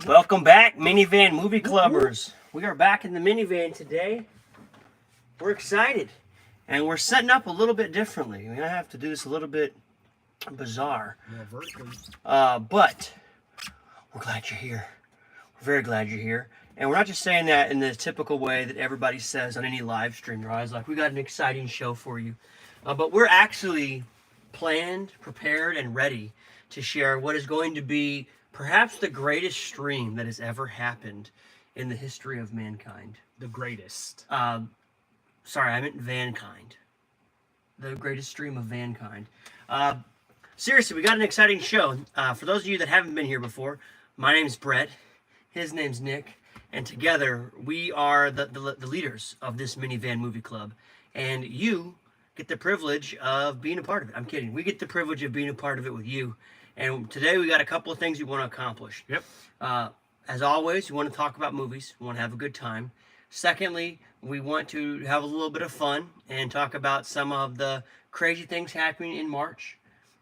Welcome back, Minivan Movie Clubbers. We are back in the minivan today. We're excited, and we're setting up a little bit differently. We're gonna have to do this a little bit bizarre, but we're glad you're here. We're very glad you're here, and we're not just saying that in the typical way that everybody says on any live stream. They're always like, "We got an exciting show for you," but we're actually planned, prepared, and ready to share what is going to be perhaps the greatest stream that has ever happened in the history of mankind. The greatest. Sorry, I meant Vankind. The greatest stream of Vankind. Seriously, we got an exciting show. For those of you that haven't been here before, my name's Brett. His name's Nick. And together, we are the leaders of this Minivan Movie Club. And you get the privilege of being a part of it. I'm kidding. We get the privilege of being a part of it with you. And today we got a couple of things we want to accomplish. Yep. As always, we want to talk about movies. We want to have a good time. Secondly, we want to have a little bit of fun and talk about some of the crazy things happening in March.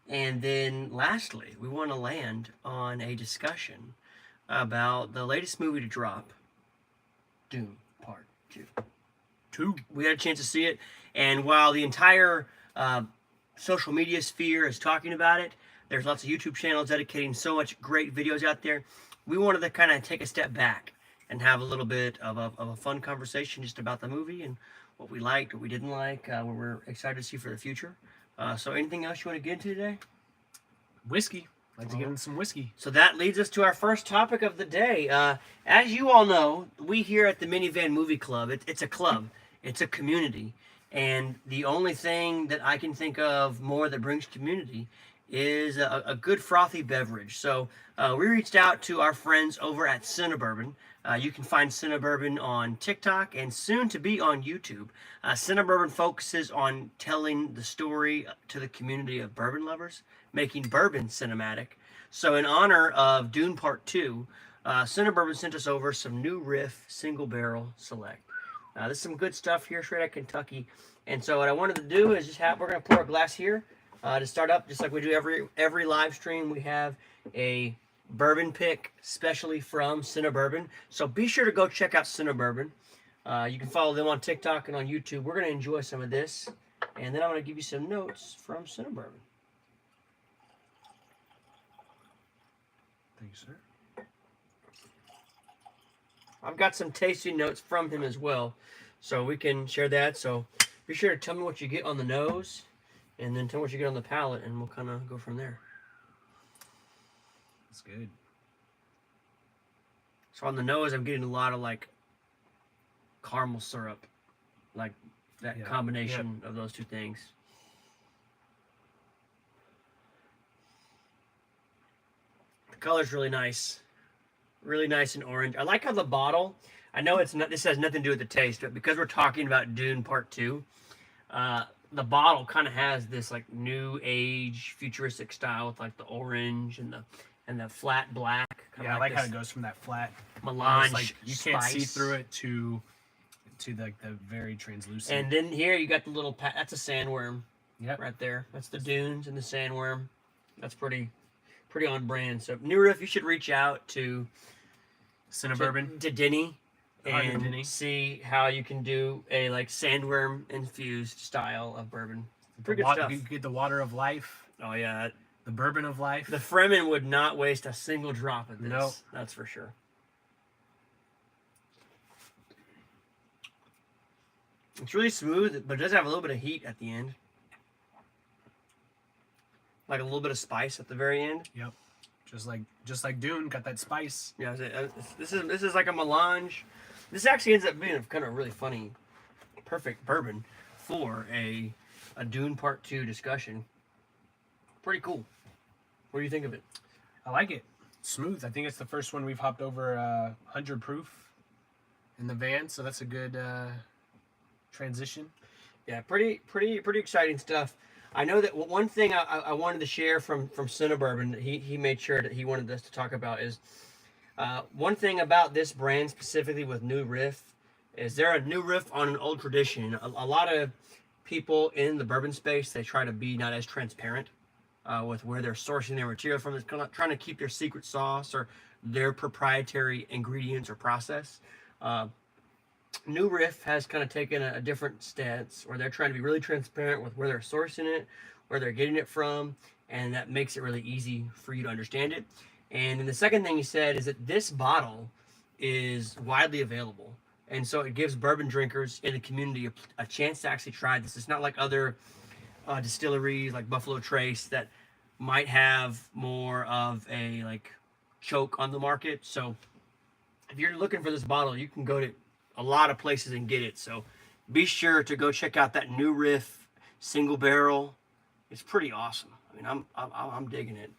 And then lastly, we want to land on a discussion about the latest movie to drop, Dune Part 2. We had a chance to see it. And while the entire social media sphere is talking about it, there's lots of YouTube channels dedicating so much great videos out there. We wanted to kind of take a step back and have a little bit of a fun conversation just about the movie and what we liked, what we didn't like, what we're excited to see for the future. So anything else you want to get into today? Whiskey. Like to get into some whiskey. So that leads us to our first topic of the day. As you all know, we here at the Minivan Movie Club, it's a club. It's a community. And the only thing that I can think of more that brings community is a good frothy beverage. So we reached out to our friends over at Cinebourbon. You can find Cinebourbon on TikTok and soon to be on YouTube. Cinebourbon focuses on telling the story to the community of bourbon lovers, making bourbon cinematic. So in honor of Dune Part 2, Cinebourbon sent us over some new Riff Single Barrel Select. There's some good stuff here straight out of Kentucky. And so what I wanted to do is just we're going to pour a glass here. To start up, just like we do every live stream, we have a bourbon pick, specially from Cinebourbon. So be sure to go check out Cinebourbon. You can follow them on TikTok and on YouTube. We're going to enjoy some of this, and then I'm going to give you some notes from Cinebourbon. Thank you, sir. I've got some tasting notes from him as well, so we can share that. So be sure to tell me what you get on the nose. And then tell me what you get on the palate, and we'll kind of go from there. That's good. So on the nose, I'm getting a lot of like caramel syrup, like that combination of those two things. The color's really nice and orange. I like how the bottle. I know it's not. This has nothing to do with the taste, but because we're talking about Dune Part 2. The bottle kind of has this like new age futuristic style with like the orange and the flat black. Yeah, I like how it goes from that flat melange, like you can't see through it to like the very translucent. And then here you got the little that's a sandworm. Yep. Right there. That's the dunes and the sandworm. That's pretty on brand. So New Riff, you should reach out to Cinebourbon to Denny. And see how you can do a like sandworm infused style of bourbon. Pretty good stuff. You get the water of life. Oh yeah, the bourbon of life. The Fremen would not waste a single drop of this. Nope. That's for sure. It's really smooth, but it does have a little bit of heat at the end, like a little bit of spice at the very end. Yep. Just like Dune, got that spice. Yeah, this is like a melange. This actually ends up being kind of really funny, perfect bourbon for a Dune Part 2 discussion. Pretty cool. What do you think of it? I like it. Smooth. I think it's the first one we've hopped over 100 proof in the van, so that's a good transition. Yeah, pretty exciting stuff. I know that one thing I wanted to share from Cinebourbon that he made sure that he wanted us to talk about is one thing about this brand specifically with New Riff is they're a new riff on an old tradition. A lot of people in the bourbon space, they try to be not as transparent with where they're sourcing their material from. It's kind of trying to keep their secret sauce or their proprietary ingredients or process. New Riff has kind of taken a different stance where they're trying to be really transparent with where they're sourcing it, where they're getting it from, and that makes it really easy for you to understand it. And then the second thing he said is that this bottle is widely available. And so it gives bourbon drinkers in the community a chance to actually try this. It's not like other distilleries like Buffalo Trace that might have more of a like choke on the market. So if you're looking for this bottle, you can go to a lot of places and get it. So be sure to go check out that New Riff single barrel. It's pretty awesome. I mean, I'm digging it.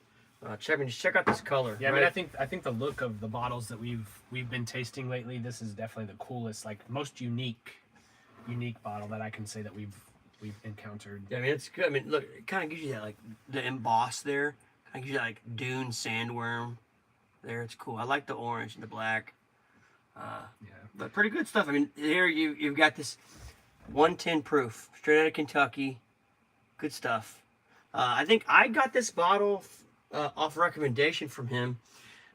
Check out this color. Yeah, right? I mean, I think the look of the bottles that we've been tasting lately, this is definitely the coolest, like most unique bottle that I can say that we've encountered. Yeah, I mean, it's good. I mean, look, it kind of gives you that like the emboss there. Kind of gives you that, like Dune sandworm there. It's cool. I like the orange and the black. Yeah, But pretty good stuff. I mean, here you've got this 110 proof, straight out of Kentucky. Good stuff. I think I got this bottle off recommendation from him,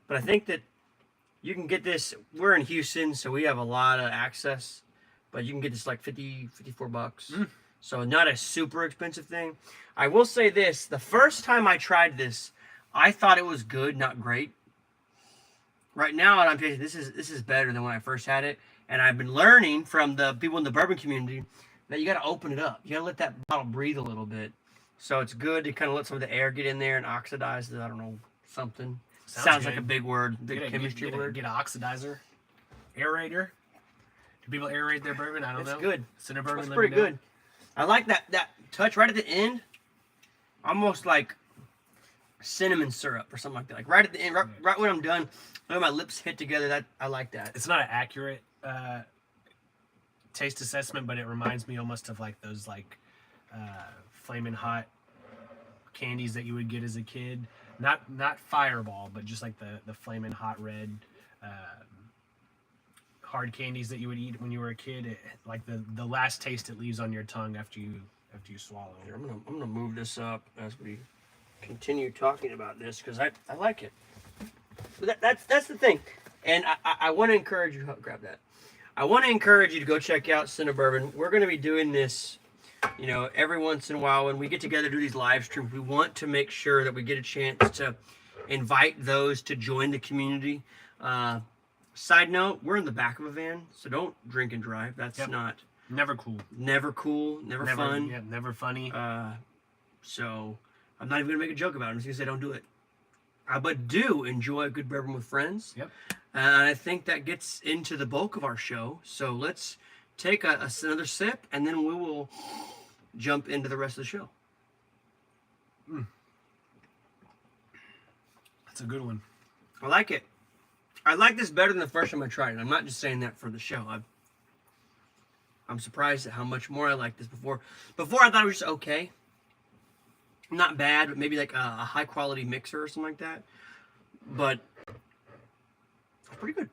but I think that you can get this. We're in Houston, so we have a lot of access, but you can get this like 54 bucks. So not a super expensive thing. I will say this, the first time I tried this, I thought it was good, not great. Right now, I'm tasting this is better than when I first had it, and I've been learning from the people in the bourbon community that you got to open it up. You got to let that bottle breathe a little bit. So it's good to kind of let some of the air get in there and oxidize the, I don't know, something. Sounds like a big word, big chemistry word. Get an oxidizer, aerator. Do people aerate their bourbon? I don't know. It's good. Cinnamon bourbon. It's pretty good. I like that touch right at the end, almost like cinnamon syrup or something like that. Like right at the end, right when I'm done, when my lips hit together. That I like that. It's not an accurate taste assessment, but it reminds me almost of like those like flaming hot candies that you would get as a kid. Not Fireball, but just like the flaming hot red hard candies that you would eat when you were a kid. Like the last taste it leaves on your tongue after you swallow it. Here, I'm gonna move this up as we continue talking about this because I like it. But that's the thing, and I want to encourage you. Grab that. I want to encourage you to go check out Cinnamon Bourbon. We're going to be doing this, you know, every once in a while when we get together to do these live streams. We want to make sure that we get a chance to invite those to join the community. Side note: we're in the back of a van, so don't drink and drive. That's not never cool. Never cool. Never fun. Yeah, never funny. So I'm not even gonna make a joke about it. I'm just gonna say don't do it. But do enjoy a good bourbon with friends. Yep. And I think that gets into the bulk of our show. So let's take another sip, and then we will jump into the rest of the show. That's a good one. I like it. I like this better than the first time I tried it. I'm not just saying that for the show. I'm surprised at how much more I liked this before. Before I thought it was just okay. Not bad, but maybe like a high quality mixer or something like that. But it's pretty good.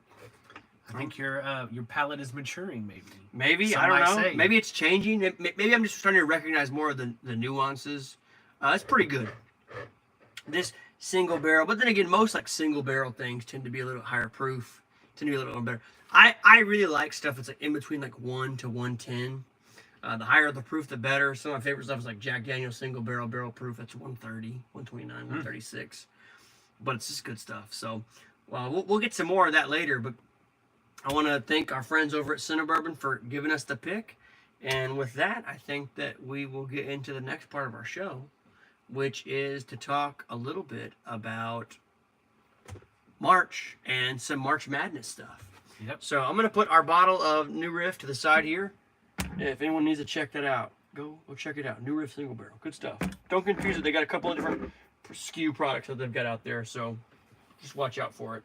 I think your palate is maturing, maybe. Maybe, Some I don't might know. say. Maybe it's changing. Maybe I'm just starting to recognize more of the nuances. It's pretty good. This single barrel, but then again, most like single barrel things tend to be a little higher proof, tend to be a little better. I really like stuff that's like in between like 1 to 110. The higher the proof, the better. Some of my favorite stuff is like Jack Daniel's single barrel proof. That's 130, 129, 136. But it's just good stuff. So we'll get some more of that later. But I want to thank our friends over at Cinnamon Bourbon for giving us the pick. And with that, I think that we will get into the next part of our show, which is to talk a little bit about March and some March Madness stuff. Yep. So I'm going to put our bottle of New Riff to the side here. If anyone needs to check that out, go check it out. New Riff Single Barrel. Good stuff. Don't confuse it. They got a couple of different SKU products that they've got out there, so just watch out for it.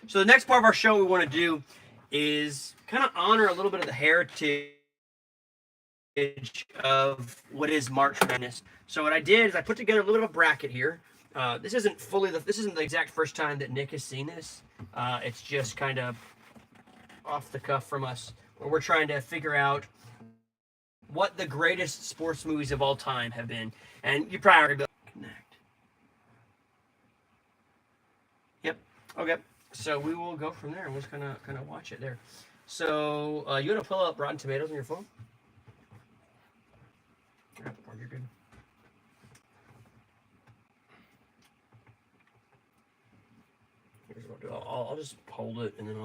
So the next part of our show we want to do is kind of honor a little bit of the heritage of what is March Madness. So what I did is I put together a little bit of a bracket here. This isn't the exact first time that Nick has seen this. It's just kind of off the cuff from us, where we're trying to figure out what the greatest sports movies of all time have been. And you probably already connect. Yep. Okay. So we will go from there. I'm just gonna watch it there. So you want to pull up Rotten Tomatoes on your phone? Yeah, you're good. Here's what I'll do. I'll just hold it and then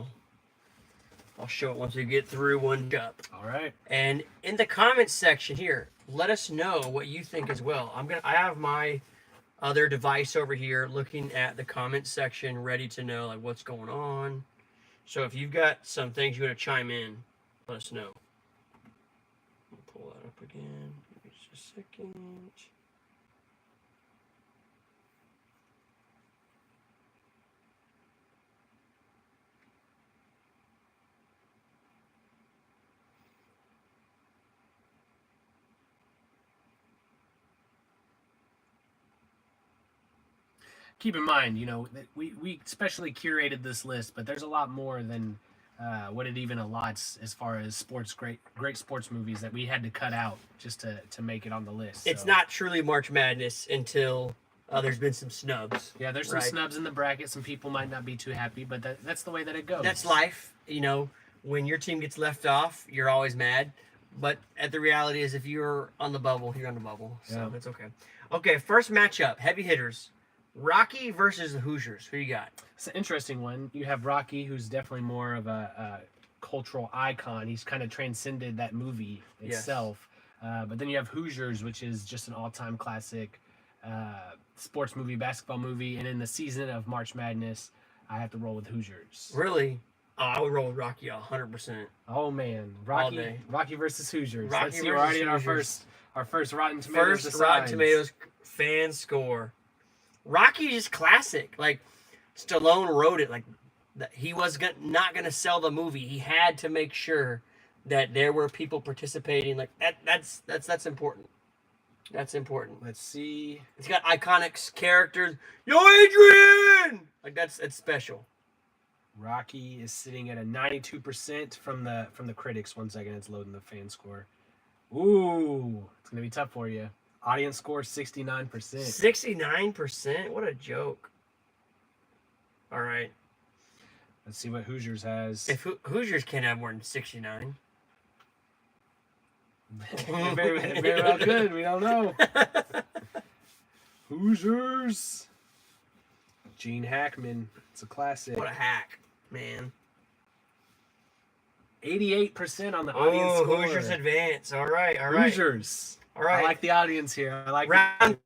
I'll show it once we get through one cup. All right. And in the comments section here, let us know what you think as well. I have my other device over here looking at the comments section, ready to know like what's going on. So if you've got some things you want to chime in, let us know. I'll pull that up again. Give me just a second. Keep in mind, that we specially curated this list, but there's a lot more than what it even allots as far as great sports movies that we had to cut out just to make it on the list. It's So, not truly March Madness until there's been some snubs. yeah, there's some right? snubs in the bracket. Some people might not be too happy, but that's the way that it goes. That's life. When your team gets left off, you're always mad. But the reality is, if you're on the bubble, you're on the bubble. So Yeah. it's okay. Okay, first matchup, heavy hitters. Rocky versus the Hoosiers. Who you got? It's an interesting one. You have Rocky, who's definitely more of a cultural icon. He's kind of transcended that movie itself. Yes. But then you have Hoosiers, which is just an all-time classic sports movie, basketball movie. And in the season of March Madness, I have to roll with Hoosiers. Really? Oh, I would roll with Rocky 100%. Oh man, Rocky versus Hoosiers. Rocky Let's see, we're already in our first Rotten Tomatoes. First Rotten Tomatoes fan score. Rocky is classic. Like Stallone wrote it. Like he was not gonna sell the movie. He had to make sure that there were people participating. Like that's important. That's important. Let's see. It's got iconic characters. Yo, Adrian! Like it's special. Rocky is sitting at a 92% from the critics. 1 second, it's loading the fan score. Ooh, it's gonna be tough for you. Audience score 69%. 69%? What a joke. All right. Let's see what Hoosiers has. If Hoosiers can't have more than 69. very well good. We don't know. Hoosiers. Gene Hackman. It's a classic. What a hack, man. 88% on the audience score. Hoosiers advance. All right. Hoosiers. All right. I like the audience here. I like round.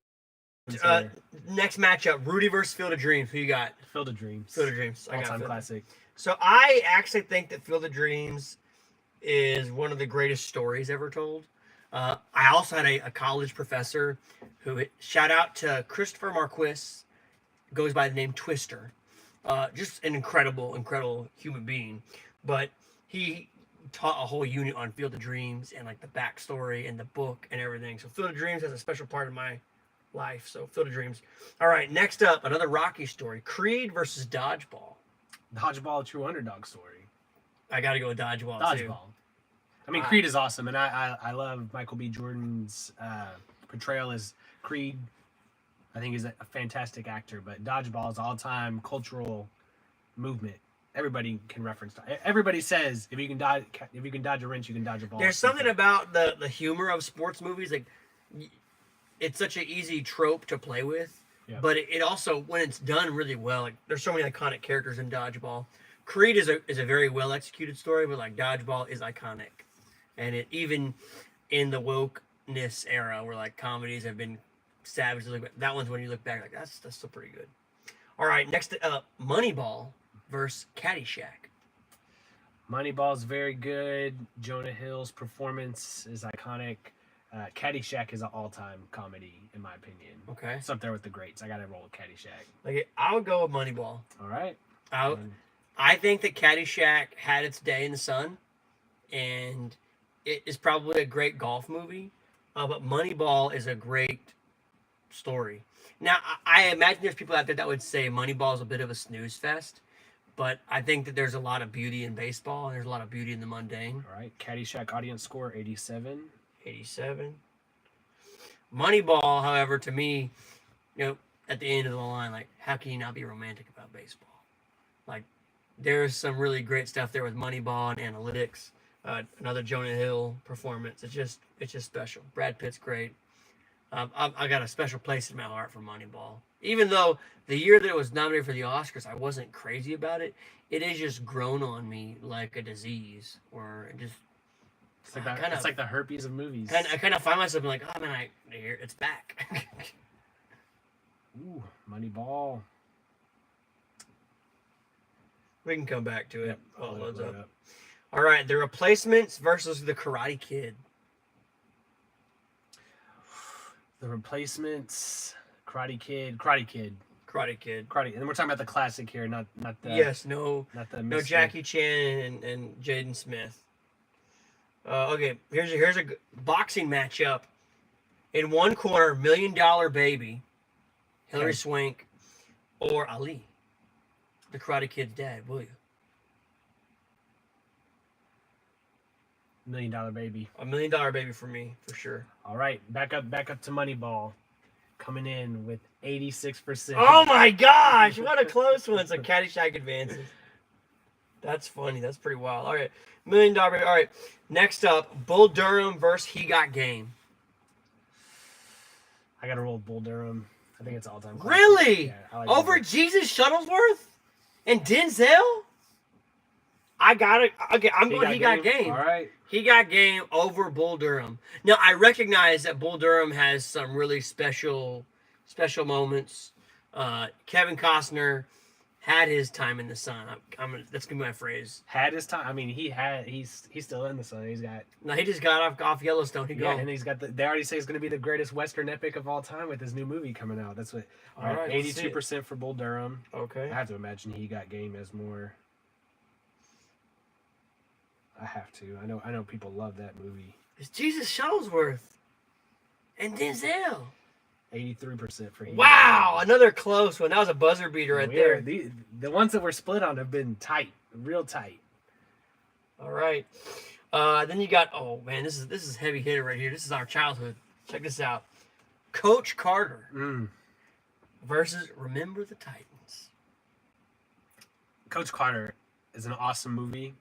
Next matchup: Rudy versus Field of Dreams. Who you got? Field of Dreams. Field of Dreams. All-time classic. So I actually think that Field of Dreams is one of the greatest stories ever told. I also had a college professor who, shout out to Christopher Marquis, goes by the name Twister. Just an incredible human being. But he taught a whole unit on Field of Dreams and like the backstory and the book and everything. So Field of Dreams has a special part of my life. So Field of Dreams. All right, next up, another Rocky story. Creed versus Dodgeball. Dodgeball, a true underdog story. I got to go with Dodgeball too. I mean, Creed is awesome, and I love Michael B. Jordan's portrayal as Creed. I think he's a fantastic actor, but Dodgeball is all-time cultural movement. Everybody can reference. Everybody says if you can dodge a wrench, you can dodge a ball. There's something about the humor of sports movies. Like, it's such an easy trope to play with, but it also, when it's done really well, like there's so many iconic characters in Dodgeball. Creed is a very well executed story, but like Dodgeball is iconic, and it even in the wokeness era where like comedies have been savage. That one's when you look back like that's still pretty good. All right, next up, Moneyball versus Caddyshack. Moneyball is very good. Jonah Hill's performance is iconic. Caddyshack is an all-time comedy, in my opinion. Okay, it's up there with the greats. I gotta roll with Caddyshack. Like I would go with Moneyball. All right. I think that Caddyshack had its day in the sun, and it is probably a great golf movie. But Moneyball is a great story. Now, I imagine there's people out there that would say Moneyball is a bit of a snooze fest, but I think that there's a lot of beauty in baseball, and there's a lot of beauty in the mundane. All right, Caddyshack audience score 87. 87. Moneyball, however, to me, at the end of the line, like, how can you not be romantic about baseball? Like, there's some really great stuff there with Moneyball and analytics. Another Jonah Hill performance. It's just special. Brad Pitt's great. I got a special place in my heart for Moneyball. Even though the year that it was nominated for the Oscars, I wasn't crazy about it. It has just grown on me like a disease, or it just. It's like that. It's like the herpes of movies. I kind of find myself like, oh man, it's back. Ooh, Moneyball. We can come back to it. Yep, Oh, loads up. up. All right, The Replacements versus The Karate Kid. The Replacements, Karate Kid. Karate Kid. And we're talking about the classic here, not the. Yes, no Mr. Jackie Chan and Jaden Smith. Okay, here's a boxing matchup. In one corner, $1 Million Baby, Hilary Swank, or Ali, the Karate Kid's dad. Will you? $1 Million Baby. $1 Million Baby for me, for sure. All right, back up to Moneyball, coming in with 86%. Oh my gosh, what a close one! So Caddyshack advances. That's funny. That's pretty wild. All right, $1 Million Baby. All right, next up, Bull Durham versus He Got Game. I gotta roll Bull Durham. I think it's all time. Really? Yeah, I like over Jesus Shuttlesworth and Denzel? I got it. Okay, I'm going. He got game. All right. He Got Game over Bull Durham. Now I recognize that Bull Durham has some really special moments. Kevin Costner had his time in the sun. That's gonna be my phrase. Had his time. I mean, he's still in the sun. He just got off Yellowstone. And he's got they already say it's gonna be the greatest Western epic of all time with his new movie coming out. That's what. All right, 82% for Bull Durham. Okay. I have to imagine He Got Game as more. I have to. I know people love that movie. It's Jesus Shuttlesworth and Denzel. 83% for him. Wow, another close one. That was a buzzer beater right there. The ones that were split on have been tight, real tight. All right. Then you got, oh man, this is heavy hitter right here. This is our childhood. Check this out. Coach Carter versus Remember the Titans. Coach Carter is an awesome movie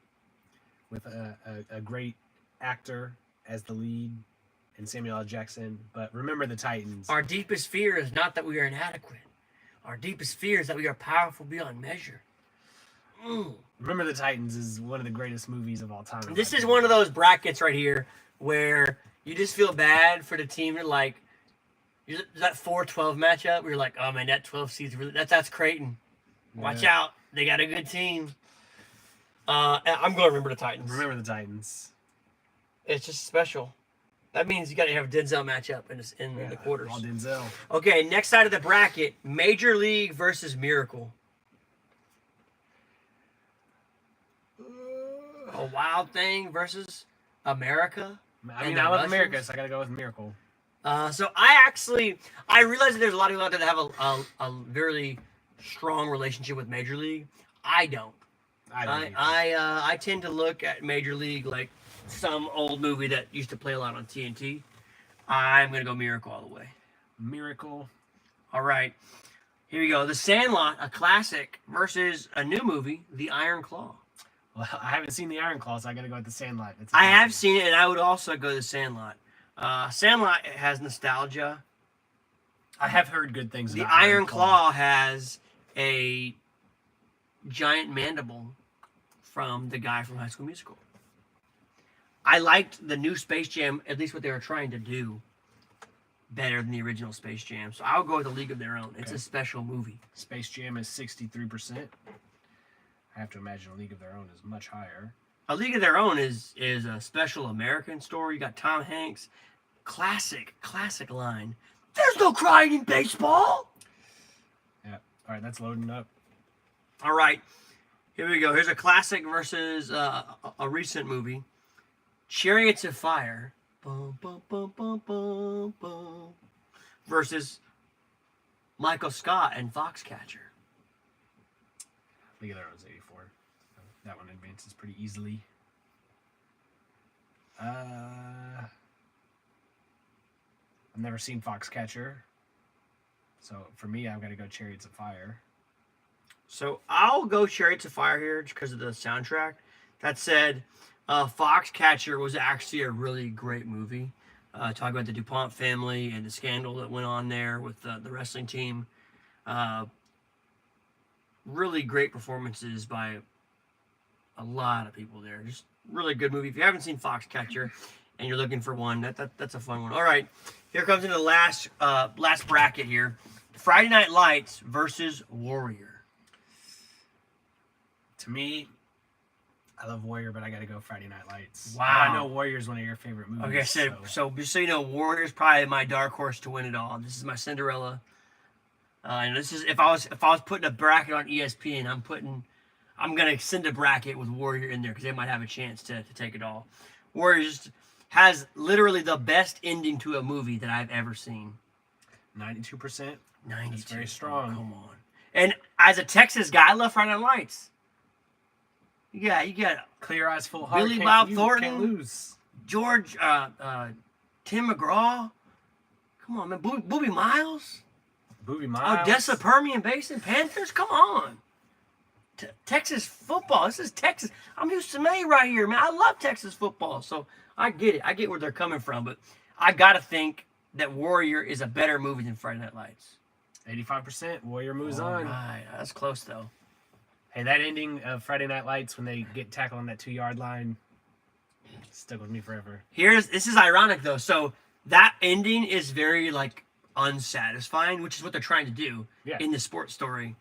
with a great actor as the lead and Samuel L. Jackson. But Remember the Titans. Our deepest fear is not that we are inadequate. Our deepest fear is that we are powerful beyond measure. Remember the Titans is one of the greatest movies of all time. This is one of those brackets right here where you just feel bad for the team. You're like, that 4-12 matchup, you're like, oh man, that 12 seed's really, that's Creighton. Watch out. They got a good team. I'm going to Remember the Titans. Remember the Titans. It's just special. That means you got to have a Denzel matchup in the quarters. All Denzel. Okay, next side of the bracket, Major League versus Miracle. A Wild Thing versus America. I mean, I love America, so I got to go with Miracle. So I realize that there's a lot of people out there that have a very strong relationship with Major League. I don't. I tend to look at Major League like some old movie that used to play a lot on TNT. I'm gonna go Miracle all the way. Miracle. All right, here we go. The Sandlot, a classic, versus a new movie, The Iron Claw. Well, I haven't seen The Iron Claw, so I got to go with The Sandlot. I have seen it, and I would also go The Sandlot. Sandlot has nostalgia. I have heard good things about The Iron Claw has a giant mandible from the guy from High School Musical. I liked the new Space Jam, at least what they were trying to do, better than the original Space Jam. So I'll go with A League of Their Own. It's a special movie. Space Jam is 63%. I have to imagine A League of Their Own is much higher. A League of Their Own is a special American story. You got Tom Hanks. Classic line. There's no crying in baseball. Yeah. All right, that's loading up. All right. Here we go. Here's a classic versus a recent movie. Chariots of Fire. Bum, bum, bum, bum, bum, bum, versus Michael Scott and Foxcatcher. League of Their Own's 84. That one advances pretty easily. I've never seen Foxcatcher. So for me, I've got to go Chariots of Fire. So I'll go Chariots of Fire here just because of the soundtrack. That said, Foxcatcher was actually a really great movie. Talking about the DuPont family and the scandal that went on there with the wrestling team. Really great performances by a lot of people there. Just really good movie. If you haven't seen Foxcatcher and you're looking for one, that's a fun one. All right, here comes into the last bracket here. Friday Night Lights versus Warrior. To me, I love Warrior, but I got to go Friday Night Lights. Wow. I know Warrior is one of your favorite movies. Okay, so just so you know, Warrior's probably my dark horse to win it all. This is my Cinderella. And this is if I was putting a bracket on ESPN, I'm gonna send a bracket with Warrior in there because they might have a chance to take it all. Warrior just has literally the best ending to a movie that I've ever seen. 92%. 92. That's very strong. Oh, come on. And as a Texas guy, I love Friday Night Lights. You got Clear Eyes, Full Heart. Billy Bob Can't Thornton, lose. George, Tim McGraw. Come on, man, Booby Miles. Booby Miles. Odessa, Permian Basin, Panthers. Come on. Texas football. This is Texas. I'm Houston May right here, man. I love Texas football, so I get it. I get where they're coming from, but I gotta think that Warrior is a better movie than Friday Night Lights. 85%. Warrior moves All on. right, that's close though. Hey, that ending of Friday Night Lights when they get tackled on that 2-yard line stuck with me forever. This is ironic though. So that ending is very like unsatisfying, which is what they're trying to do in the sports story.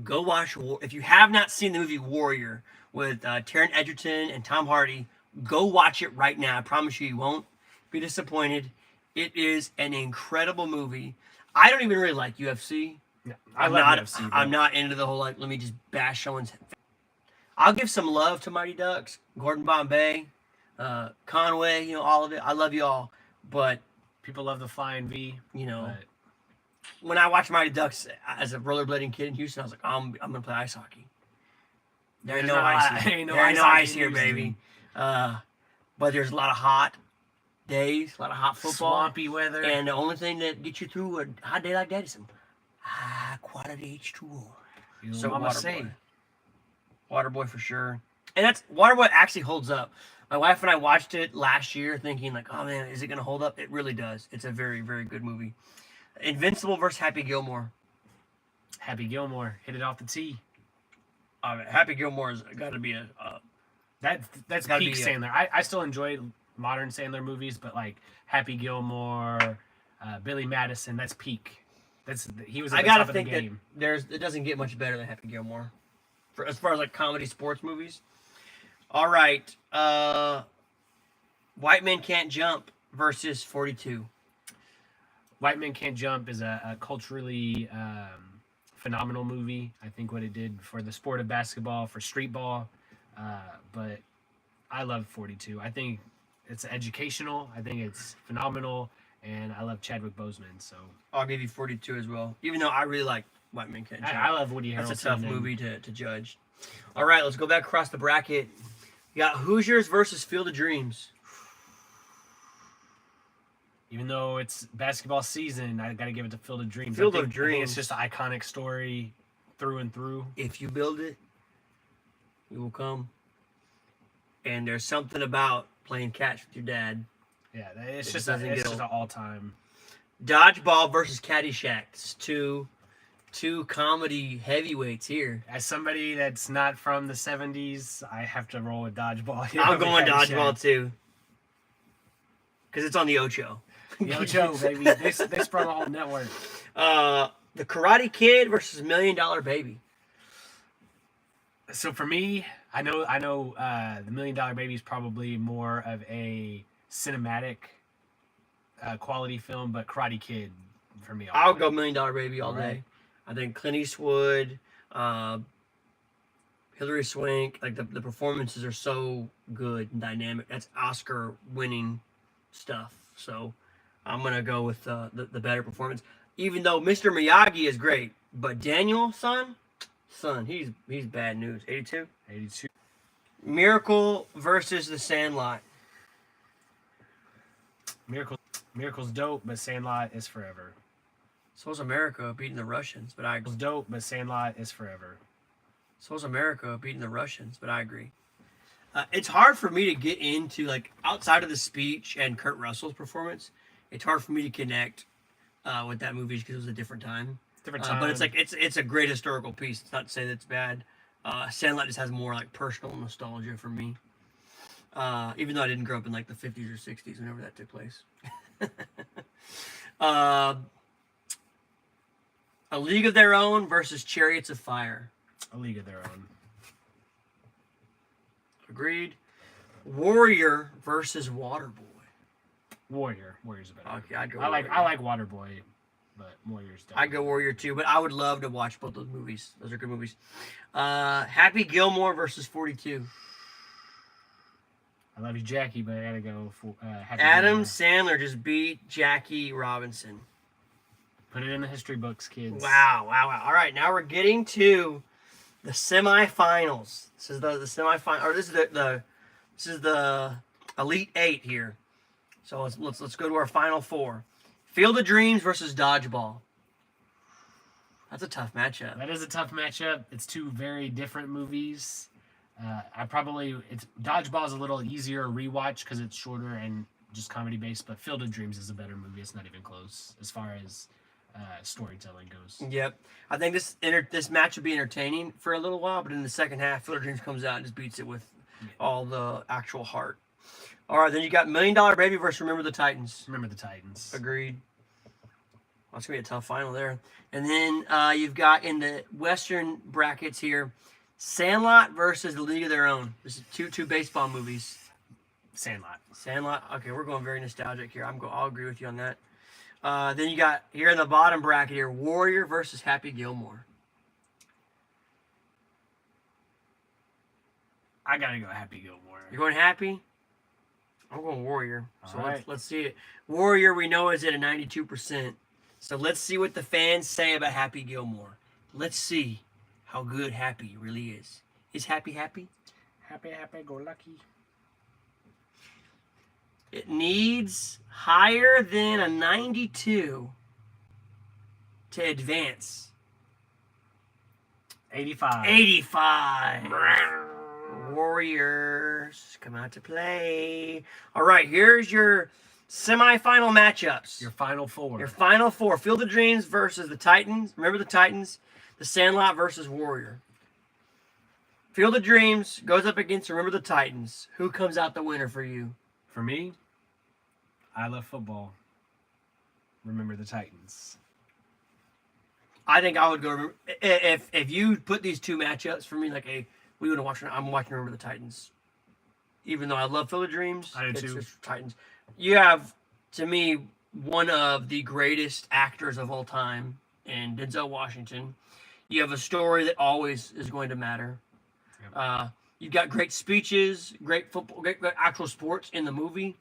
Go watch if you have not seen the movie Warrior with Taron Egerton and Tom Hardy. Go watch it right now. I promise you won't be disappointed. It is an incredible movie. I don't even really like UFC. Yeah, I'm not into the whole like let me just bash someone's. I'll give some love to Mighty Ducks, Gordon Bombay, Conway, all of it. I love you all, but people love the Flying V. When I watched Mighty Ducks as a rollerblading kid in Houston, I was like, I'm gonna play ice hockey. There ain't no ice here. There ain't no ice here, baby. But there's a lot of hot days, a lot of hot football, swampy weather, and the only thing that gets you through a hot day like that is some high quality H2O. So Waterboy for sure, and that's Waterboy actually holds up. My wife and I watched it last year, thinking like, oh man, is it gonna hold up? It really does. It's a very, very good movie. Invincible versus Happy Gilmore. Happy Gilmore hit it off the tee. Happy Gilmore's got to be that's peak Sandler. I still enjoy modern Sandler movies, but like Happy Gilmore, Billy Madison, that's peak. He was at the top of the game. It doesn't get much better than Happy Gilmore, as far as like comedy sports movies. All right, White Men Can't Jump versus 42. White Men Can't Jump is a culturally phenomenal movie. I think what it did for the sport of basketball, for street ball, but I love 42. I think it's educational. I think it's phenomenal, and I love Chadwick Boseman. So I'll give you 42 as well, even though I really like White Men Can't Jump. I love Woody Harrelson. That's a tough movie to judge. All right, let's go back across the bracket. You got Hoosiers versus Field of Dreams. Even though it's basketball season, I got to give it to Field of Dreams. Field of I think Dreams. it's just an iconic story through and through. If you build it, you will come. And there's something about playing catch with your dad. Yeah, it's just an all-time. Dodgeball versus Caddyshack. It's two comedy heavyweights here. As somebody that's not from the 70s, I have to roll with Dodgeball. I'm going Dodgeball too. Because it's on the Ocho. The Ocho, baby. They sprung a whole network. The Karate Kid versus $1 Million Baby. So for me, I know the $1 Million Baby is probably more of a cinematic quality film, but Karate Kid for me. I'll go $1 Million Baby all day. I think Clint Eastwood, Hilary Swank, like the performances are so good and dynamic. That's Oscar-winning stuff. So I'm gonna go with the better performance. Even though Mr. Miyagi is great, but Daniel, son, he's bad news. 82. Miracle versus The Sandlot. Miracle. Miracle's dope, but Sandlot is forever. So's America beating the Russians, but I Miracle's dope, but Sandlot is forever. So's America beating the Russians, but I agree. It's hard for me to get into, like, outside of the speech and Kurt Russell's performance. It's hard for me to connect with that movie because it was a different time. Different time. But it's like it's a great historical piece. It's not to say that it's bad. Sandlot just has more like personal nostalgia for me. Even though I didn't grow up in like the 50s or 60s, whenever that took place. A League of Their Own versus Chariots of Fire. A League of Their Own. Agreed. Warrior versus Waterboy. Warrior. Warrior's a better. Okay, I'd go. I Warrior. like Waterboy, but Warrior's definitely. I'd go Warrior too, but I would love to watch both those movies. Those are good movies. Happy Gilmore versus 42. I love you, Jackie, but I gotta go for Happy Adam Gilmore. Sandler just beat Jackie Robinson. Put it in the history books, kids. Wow. All right, now we're getting to the semifinals. This is the semifinal, or this is the Elite Eight here. So let's go to our final four. Field of Dreams versus Dodgeball. That's a tough matchup. That is a tough matchup. It's two very different movies. Dodgeball is a little easier rewatch because it's shorter and just comedy based. But Field of Dreams is a better movie. It's not even close as far as storytelling goes. Yep, I think this match will be entertaining for a little while, but in the second half, Field of Dreams comes out and just beats it with all the actual heart. All right, then you got $1 Million Baby versus Remember the Titans. Remember the Titans. Agreed. That's gonna be a tough final there. And then you've got in the Western brackets here, Sandlot versus The League of Their Own. This is two baseball movies. Sandlot. Okay, we're going very nostalgic here. I'll agree with you on that. Then you got here in the bottom bracket here, Warrior versus Happy Gilmore. I gotta go Happy Gilmore. You're going Happy? I'm going Warrior. So All right. let's see it. Warrior we know is at a 92%. So let's see what the fans say about Happy Gilmore. Let's see how good Happy really is. Is Happy happy? Happy, go lucky. It needs higher than a 92 to advance. 85. 85. Warriors come out to play. All right, here's your semifinal matchups. Your final four. Your final four. Field of Dreams versus the Titans. Remember the Titans. The Sandlot versus Warrior. Field of Dreams goes up against Remember the Titans. Who comes out the winner for you? For me, I love football. Remember the Titans. I think I would go. If you put these two matchups for me, like we would watch. I'm watching Remember the Titans. Even though I love Field of Dreams, I do it's too. just Titans. You have, to me, one of the greatest actors of all time in Denzel Washington. You have a story that always is going to matter. Yep. You've got great speeches, great football, great actual sports in the movie.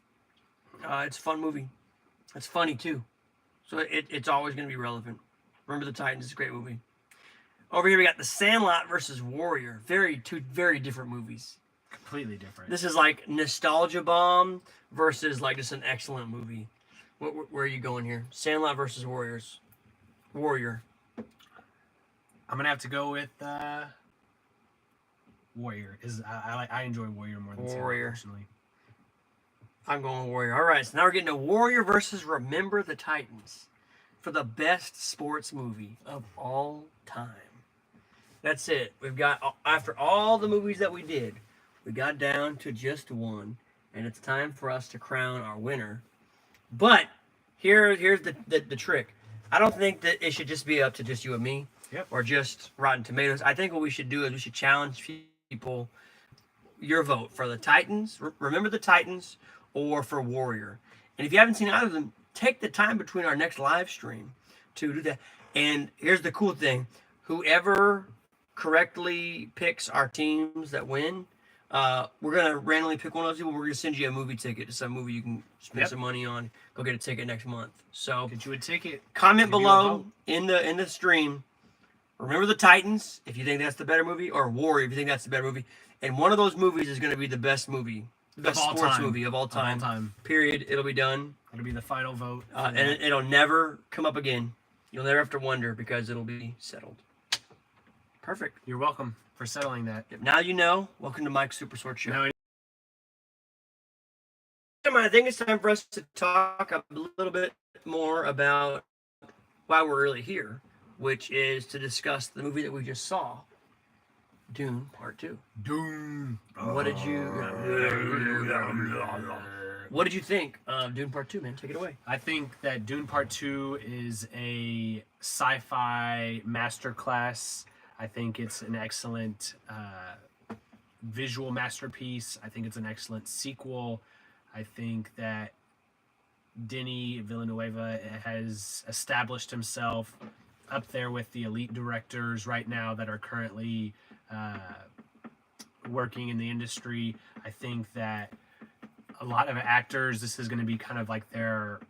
It's a fun movie. It's funny too, so it's always going to be relevant. Remember the Titans is a great movie. Over here we got The Sandlot versus Warrior. Two very different movies. Completely different. This is like nostalgia bomb versus like just an excellent movie. Where are you going here? Sandlot versus Warriors. Warrior. I'm gonna have to go with Warrior. I enjoy Warrior more than Warrior. Sandlot, personally. I'm going Warrior. All right, so now we're getting to Warrior versus Remember the Titans for the best sports movie of all time. That's it. We've got, after all the movies that we did, we got down to just one, and it's time for us to crown our winner. But here's the trick. I don't think that it should just be up to just you and me. Yep. Or just Rotten Tomatoes. I think what we should do is we should challenge people your vote for the Titans, Remember the Titans, or for Warrior. And if you haven't seen either of them, take the time between our next live stream to do that. And here's the cool thing. Whoever correctly picks our teams that win, we're going to randomly pick one of those people. We're going to send you a movie ticket to some movie you can spend some money on. Go get a ticket next month. So Get you a ticket. comment Give you a below vote. in the stream. Remember the Titans, if you think that's the better movie, or Warrior, if you think that's the better movie. And one of those movies is going to be the best movie the best Of all sports time. movie of all Of all time. time. Period. It'll be done. It'll be the final vote. And it'll never come up again. You'll never have to wonder because it'll be settled. Perfect. You're welcome for settling that. Now you know. Welcome to Mike's Super Sword Show. Now I think it's time for us to talk a little bit more about why we're really here, which is to discuss the movie that we just saw, Dune Part 2. Dune. What did you think of Dune Part 2, man? Take it away. I think that Dune Part 2 is a sci-fi masterclass. I think it's an excellent visual masterpiece. I think it's an excellent sequel. I think that Denis Villeneuve has established himself up there with the elite directors right now that are currently working in the industry. I think that a lot of actors, this is going to be kind of like their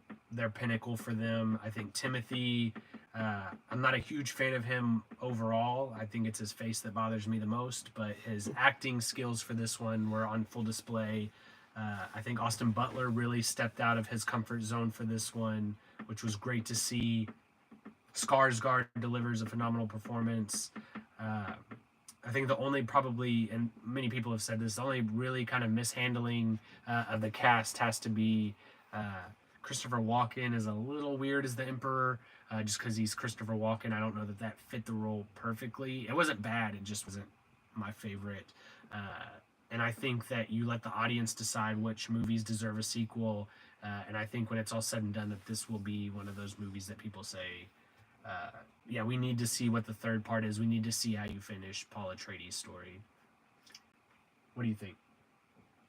pinnacle for them. I think Timothy, I'm not a huge fan of him overall. I think it's his face that bothers me the most, but his acting skills for this one were on full display. I think Austin Butler really stepped out of his comfort zone for this one, which was great to see. Skarsgård delivers a phenomenal performance. I think the only probably, and many people have said this, the only really kind of mishandling of the cast has to be Christopher Walken is a little weird as the Emperor, just because he's Christopher Walken. I don't know that fit the role perfectly. It wasn't bad, it just wasn't my favorite. And I think that you let the audience decide which movies deserve a sequel. And I think when it's all said and done, that this will be one of those movies that people say, yeah, we need to see what the third part is. We need to see how you finish Paul Atreides' story. What do you think?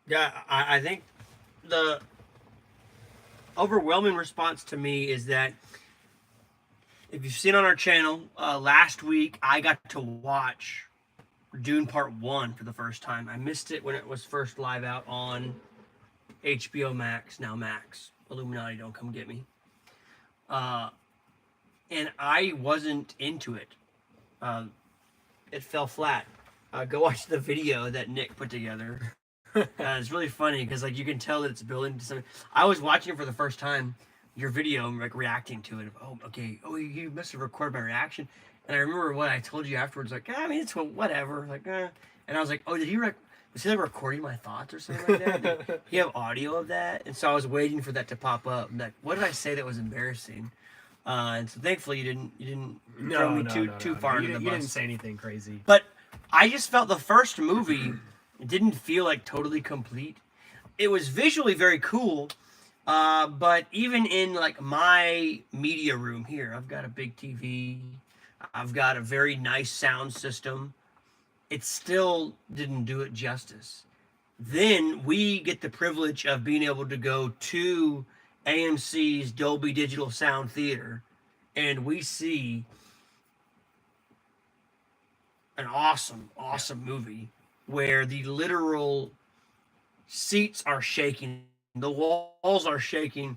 Yeah, I think the overwhelming response to me is that if you've seen on our channel, last week I got to watch Dune Part 1 for the first time. I missed it when it was first live out on HBO Max, now Max. Illuminati, don't come get me. And I wasn't into it. It fell flat. Go watch the video that Nick put together. It's really funny because like you can tell that it's building to something. I was watching it for the first time, your video, like reacting to it. Oh, okay. Oh, you must have recorded my reaction. And I remember what I told you afterwards, like, I mean, it's whatever. Like, And I was like, oh, was he like recording my thoughts or something like that? Did he have audio of that? And so I was waiting for that to pop up. I'm like, what did I say that was embarrassing? And so thankfully you didn't throw me too far into the bus. You didn't say anything crazy. But I just felt the first movie didn't feel like totally complete. It was visually very cool, but even in like my media room here, I've got a big TV, I've got a very nice sound system. It still didn't do it justice. Then we get the privilege of being able to go to AMC's Dolby Digital Sound Theater, and we see an awesome movie where the literal seats are shaking, the walls are shaking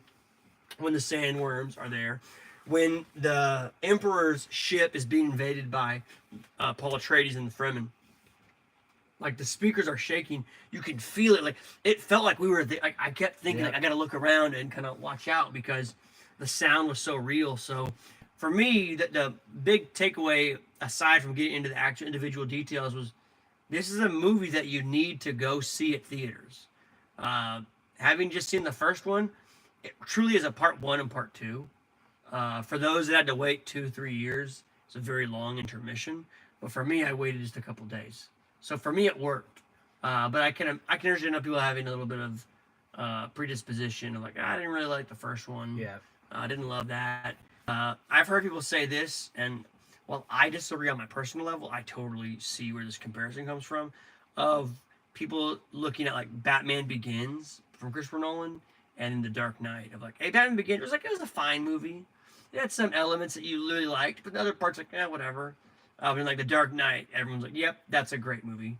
when the sandworms are there, when the Emperor's ship is being invaded by Paul Atreides and the Fremen. Like the speakers are shaking, you can feel it. Like it felt like we were there. Like, I kept thinking, like I got to look around and kind of watch out because the sound was so real. So, for me, the big takeaway, aside from getting into the actual individual details, was this is a movie that you need to go see at theaters. Having just seen the first one, it truly is a part 1 and part 2. For those that had to wait 2-3 years, it's a very long intermission. But for me, I waited just a couple days. So for me, it worked. But I can understand how people having a little bit of predisposition of like, I didn't really like the first one. Yeah. I didn't love that. I've heard people say this, and while I disagree on my personal level, I totally see where this comparison comes from. Of people looking at like Batman Begins from Christopher Nolan and The Dark Knight. Of like, hey, Batman Begins it was a fine movie. It had some elements that you really liked, but the other parts like, whatever. And like The Dark Knight, everyone's like, yep, that's a great movie.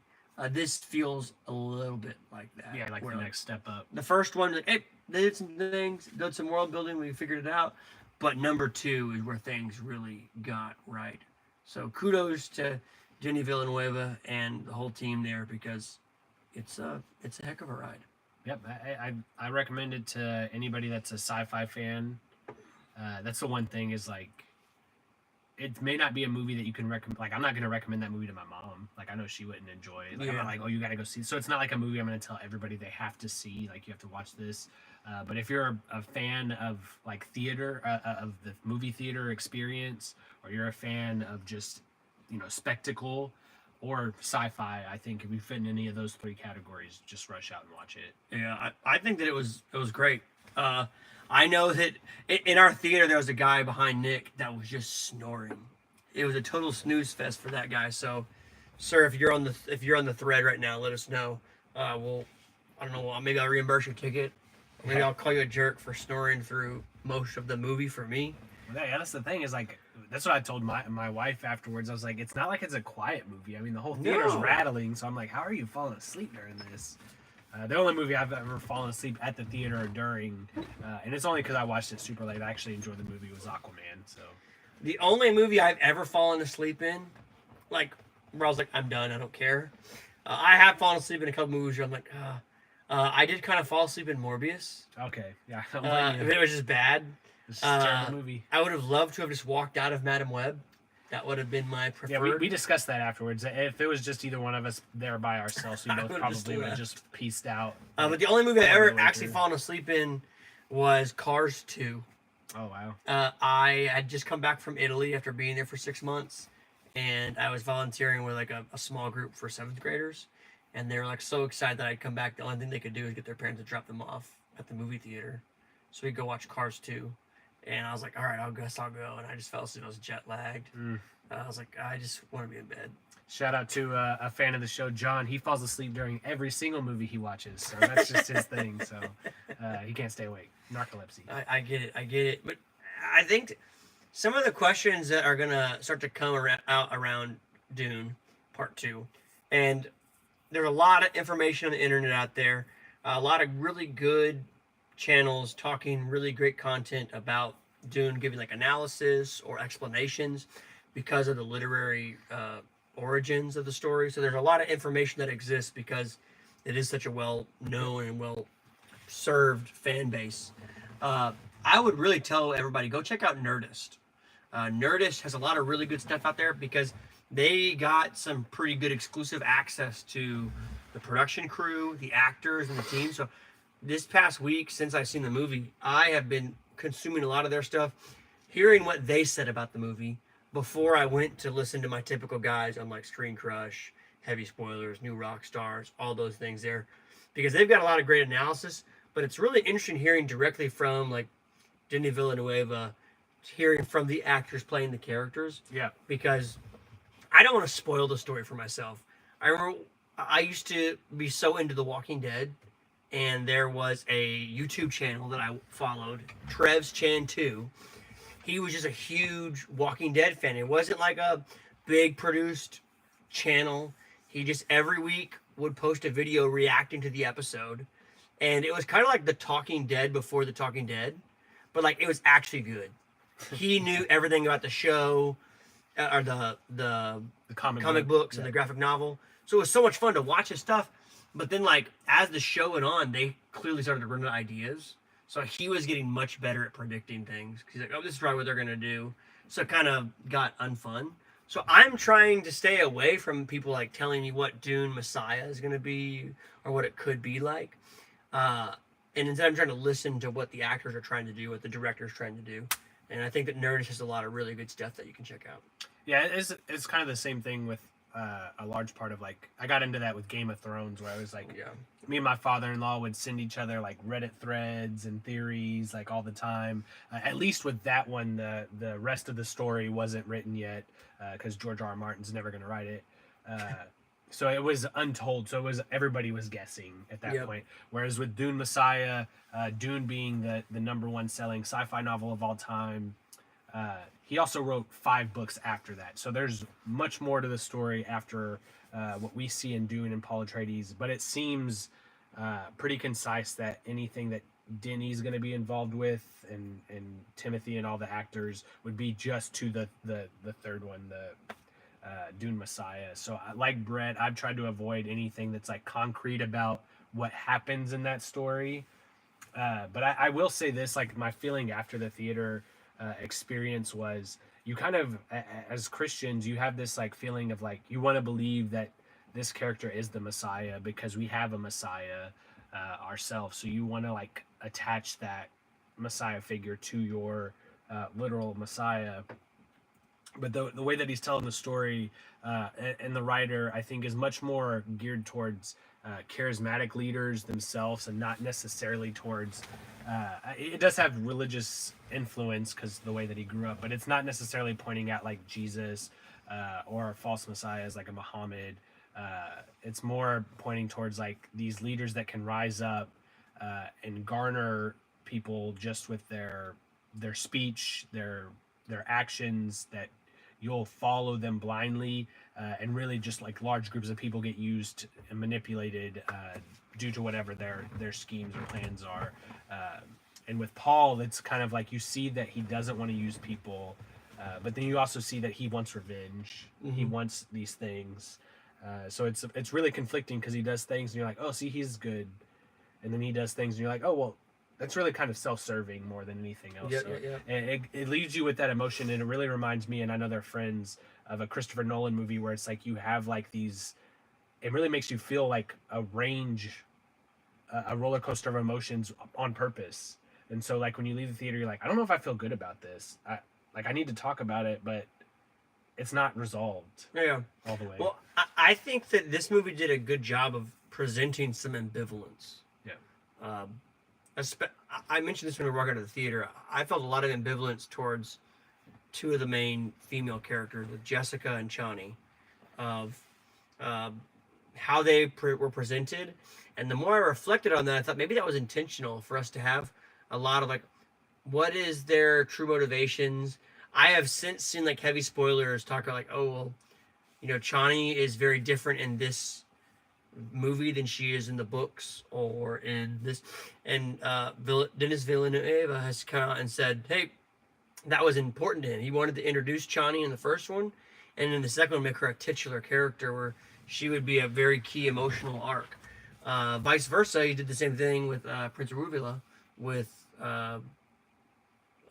This feels a little bit like that. Yeah, like the next step up. The first one, like, hey, they did some things, did some world building, we figured it out. But number 2 is where things really got right. So kudos to Denis Villeneuve and the whole team there because it's a heck of a ride. Yep, I recommend it to anybody that's a sci-fi fan. That's the one thing is like, it may not be a movie that you can recommend. Like, I'm not going to recommend that movie to my mom. Like, I know she wouldn't enjoy it. Like, I'm not like, oh, you got to go see. So it's not like a movie I'm going to tell everybody they have to see. Like, you have to watch this. But if you're a fan of like theater, of the movie theater experience, or you're a fan of just, spectacle or sci-fi, I think if you fit in any of those three categories, just rush out and watch it. Yeah, I think that it was great. I know that in our theater there was a guy behind Nick that was just snoring. It was a total snooze fest for that guy. So, sir, if you're on the thread right now, let us know. We'll I don't know. Maybe I'll reimburse your ticket. Maybe I'll call you a jerk for snoring through most of the movie for me. Yeah, that's the thing is like, that's what I told my wife afterwards. I was like, it's not like it's a quiet movie. I mean, the whole theater's rattling. So I'm like, how are you falling asleep during this? The only movie I've ever fallen asleep at the theater or during, and it's only because I watched it super late. I actually enjoyed the movie, was Aquaman. So the only movie I've ever fallen asleep in, like where I was like, I'm done. I don't care. I have fallen asleep in a couple movies where I'm like, I did kind of fall asleep in Morbius. Okay, yeah. It was just bad. It's a terrible movie. I would have loved to have just walked out of Madam Web. That would have been my preferred. Yeah, we discussed that afterwards. If it was just either one of us there by ourselves, we both probably would have just pieced out. But the only movie I ever actually fallen asleep in was Cars 2. Oh, wow. I had just come back from Italy after being there for 6 months, and I was volunteering with like a small group for 7th graders, and they were like so excited that I'd come back. The only thing they could do is get their parents to drop them off at the movie theater, so we'd go watch Cars 2. And I was like, all right, I'll go. And I just fell asleep. I was jet lagged. I was like, I just want to be in bed. Shout out to a fan of the show, John. He falls asleep during every single movie he watches. So that's just his thing. So he can't stay awake. Narcolepsy. I get it. But I think some of the questions that are going to start to come out around Dune Part 2. And there's a lot of information on the internet out there. A lot of really good channels talking really great content about Dune, giving like analysis or explanations because of the literary origins of the story. So there's a lot of information that exists because it is such a well-known and well-served fan base. I would really tell everybody, go check out Nerdist. Nerdist has a lot of really good stuff out there because they got some pretty good exclusive access to the production crew, the actors, and the team. So this past week, since I've seen the movie, I have been consuming a lot of their stuff, hearing what they said about the movie before I went to listen to my typical guys on like Screen Crush, Heavy Spoilers, New Rock Stars, all those things there, because they've got a lot of great analysis. But it's really interesting hearing directly from like Denis Villeneuve, hearing from the actors playing the characters. Yeah. Because I don't want to spoil the story for myself. I remember I used to be so into The Walking Dead. And there was a YouTube channel that I followed, Trev's Chan 2. He was just a huge Walking Dead fan. It wasn't like a big produced channel. He just every week would post a video reacting to the episode. And it was kind of like The Talking Dead before The Talking Dead. But like it was actually good. He knew everything about the show, or the comic books and the graphic novel. So it was so much fun to watch his stuff. But then, like, as the show went on, they clearly started to run out of ideas. So he was getting much better at predicting things. He's like, oh, this is probably what they're going to do. So it kind of got unfun. So I'm trying to stay away from people, like, telling me what Dune Messiah is going to be or what it could be like. And instead I'm trying to listen to what the actors are trying to do, what the director's trying to do. And I think that Nerdist has a lot of really good stuff that you can check out. Yeah, it's kind of the same thing with a large part of like, I got into that with Game of Thrones, where I was like, me and my father-in-law would send each other like Reddit threads and theories like all the time. At least with that one, the rest of the story wasn't written yet because George R. R. Martin's never going to write it. So it was untold. So everybody was guessing at that point. Whereas with Dune Messiah, Dune being the number one selling sci-fi novel of all time, he also wrote 5 books after that. So there's much more to the story after what we see in Dune and Paul Atreides. But it seems pretty concise that anything that Denis going to be involved with and Timothy and all the actors would be just to the third one, the Dune Messiah. So like Brett, I've tried to avoid anything that's like concrete about what happens in that story. But I will say this, like my feeling after the theater experience was, you kind of, as Christians, you have this like feeling of like, you want to believe that this character is the Messiah because we have a Messiah ourselves. So you want to like attach that Messiah figure to your literal Messiah. But the way that he's telling the story, and the writer, I think, is much more geared towards charismatic leaders themselves, and not necessarily towards. It does have religious influence because the way that he grew up, but it's not necessarily pointing at like Jesus or false messiahs like a Muhammad. It's more pointing towards like these leaders that can rise up and garner people just with their speech, their actions, that you'll follow them blindly, and really just like large groups of people get used and manipulated due to whatever their schemes or plans are. And with Paul, it's kind of like you see that he doesn't want to use people, but then you also see that he wants revenge. Mm-hmm. He wants these things. So it's really conflicting because he does things and you're like, oh, see, he's good. And then he does things and you're like, oh, well, that's really kind of self-serving more than anything else. Yeah, so yeah. it leaves you with that emotion, and it really reminds me, and I know they're friends, of a Christopher Nolan movie where it's like you have like these, it really makes you feel like a roller coaster of emotions on purpose. And so like when you leave the theater, you're like, I don't know if I feel good about this. I need to talk about it, but it's not resolved all the way. Well, I think that this movie did a good job of presenting some ambivalence. Yeah. I mentioned this when we were walking out of the theater. I felt a lot of ambivalence towards two of the main female characters, with Jessica and Chani, of how they were presented. And the more I reflected on that, I thought maybe that was intentional for us to have a lot of like, what is their true motivations? I have since seen like heavy spoilers talk about like, oh, well, Chani is very different in this movie than she is in the books or in this. And Denis Villeneuve has come out and said, hey, that was important to him. He wanted to introduce Chani in the first one, and in the second one make her a titular character where she would be a very key emotional arc. Vice versa, he did the same thing with Prince Aruvula with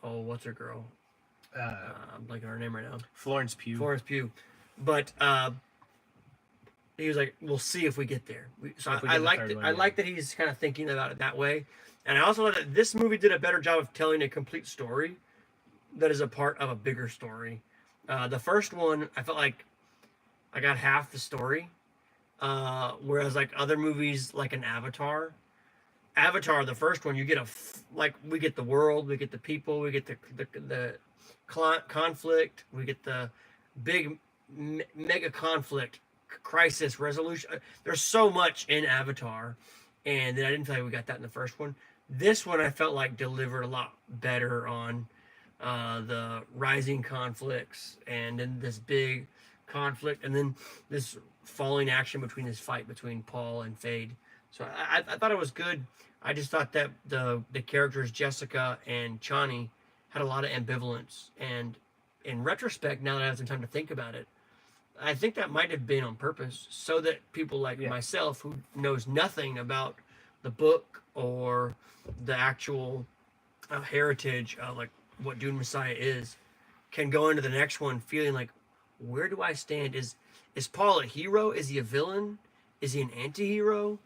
what's her girl? I'm blanking on her name right now. Florence Pugh. But he was like, we'll see if we get there. I like that he's kind of thinking about it that way. And I also thought that this movie did a better job of telling a complete story that is a part of a bigger story. The first one, I felt like I got half the story. Whereas like other movies like an Avatar, the first one, you get we get the world, we get the people, we get the conflict, we get the big mega conflict, crisis resolution. There's so much in Avatar, and then I didn't feel like we got that in the first one. This one I felt like delivered a lot better on the rising conflicts, and then this big conflict, and then this falling action between this fight between Paul and Fade. So I thought it was good. I just thought that the characters Jessica and Chani had a lot of ambivalence, and in retrospect, now that I have some time to think about it, I think that might have been on purpose, so that people like myself, who knows nothing about the book or the actual heritage of like what Dune Messiah is, can go into the next one feeling like, where do I stand? Is Paul a hero? Is he a villain? Is he an anti-hero?